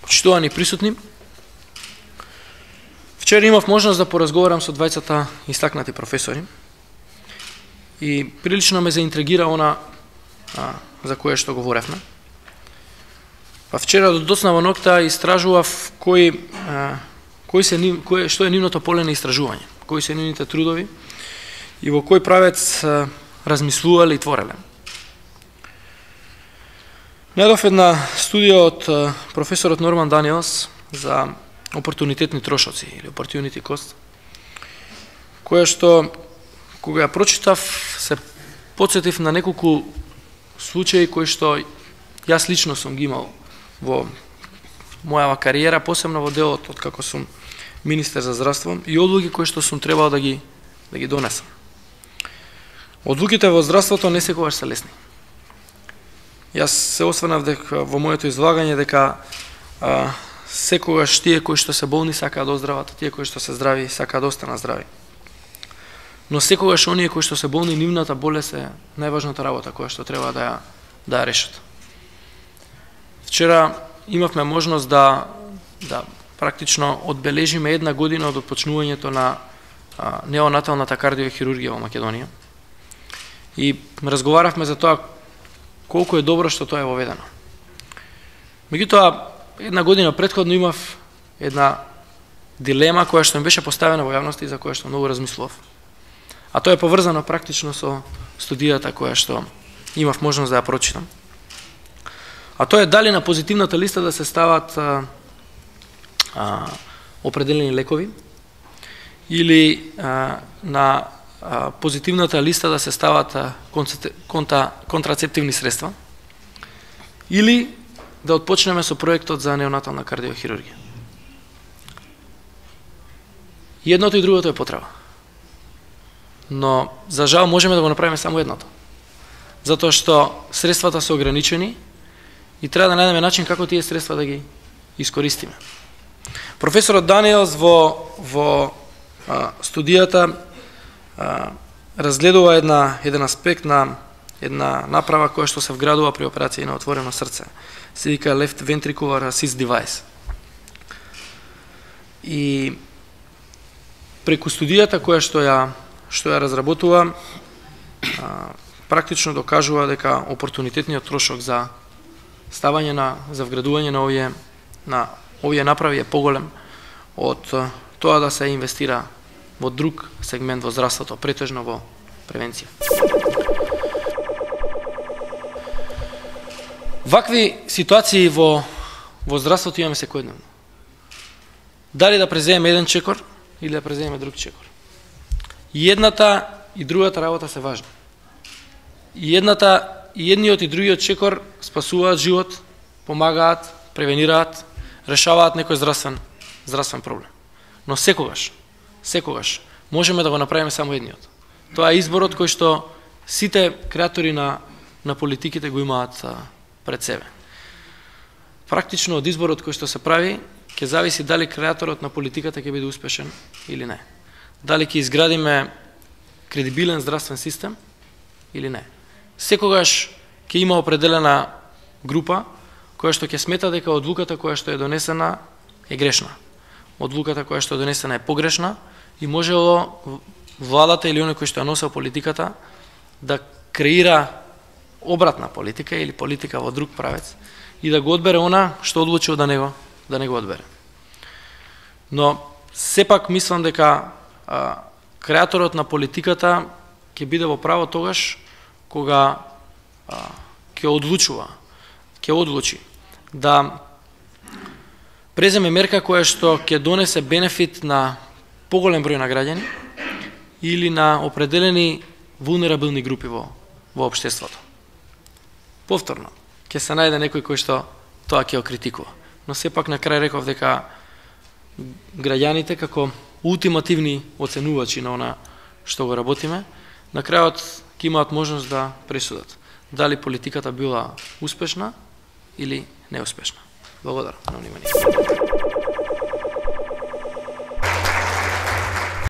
Почитувани присутни, вчера имав можност да поразговарам со двајцата истакнати професори и прилично ме заинтригира она за кое што говоревме. Па вчера до доцна во ноќта истражував што е нивното поле на истражување, кои се нивните трудови и во кој правец размислувале и твореле. Најдов една студија од професорот Норман Даниелс за опортунитетни трошоци или opportunity cost, која што кога ја прочитав се потсетив на неколку случаи кои што јас лично сум ги имал во мојава кариера, посебно во делот од како сум министер за здравство и одлуки кои што сум требал да ги донесам. Одлуките во здравството не секогаш се лесни. Јас се осврнав во моето излагање дека секогаш тие кои што се болни сакаат да оздрават, тие кои што се здрави сакаат да останат здрави. Но секогаш оние кои што се болни, нивната болест е најважната работа која што треба да ја решат. Вчера имавме можност да практично одбележиме една година од отпочнувањето на неонаталната кардиохирургија во Македонија. И разговаравме за тоа колку е добро што тоа е воведено. Меѓутоа, една година претходно имав една дилема која што ми беше поставена во јавност и за која што многу размислував. А тоа е поврзано практично со студијата која што имав можност да ја прочитам. А тоа е дали на позитивната листа да се стават определени лекови или на позитивната листа да се стават контрацептивни средства или да отпочнеме со проектот за неонатална кардиохирургија. Едното и другото е потреба. Но, за жал, можеме да го направиме само едното. Затоа што средствата се ограничени и треба да најдеме начин како тие средства да ги искористиме. Професорот Даниелс во студијата разгледува еден аспект на една направа која што се вградува при операција на отворено срце. Се вика left ventricular assist device. И преку студијата која што ја разработува, практично докажува дека опортунитетниот трошок за ставање за вградување на овие направи е поголем од тоа да се инвестира во друг сегмент во здравството, претежно во превенција. Вакви ситуации во здравството имаме секојдневно. Дали да преземеме еден чекор или да преземеме друг чекор. И едната и другата работа се важни. И едниот и другиот чекор спасуваат живот, помагаат, превенираат, решаваат некој здравствен проблем. Но секогаш можеме да го направиме само едниот. Тоа е изборот кој што сите креатори на политиките го имаат пред себе. Практично од изборот кој што се прави, ќе зависи дали креаторот на политиката ќе биде успешен или не. Дали ќе изградиме кредибилен здравствен систем или не. Секогаш ќе има определена група која што ќе смета дека одлуката која што е донесена е грешна. Одлуката која што е донесена е погрешна и можело владата или оној кој што ја носел политиката да креира обратна политика или политика во друг правец и да го одбере она што одлучил да не го одбере. Но сепак мислам дека креаторот на политиката ќе биде во право тогаш кога ќе одлучи да преземе мерка која што ќе донесе бенефит на поголем број на граѓани или на определени вулнерабилни групи во општеството. Повторно, ќе се најде некој кој што тоа ќе го критикува. Но сепак на крај реков дека граѓаните како ултимативни оценувачи на она што го работиме, на крајот ќе имаат можност да пресудат дали политиката била успешна или неуспешна. Благодарам на вниманието.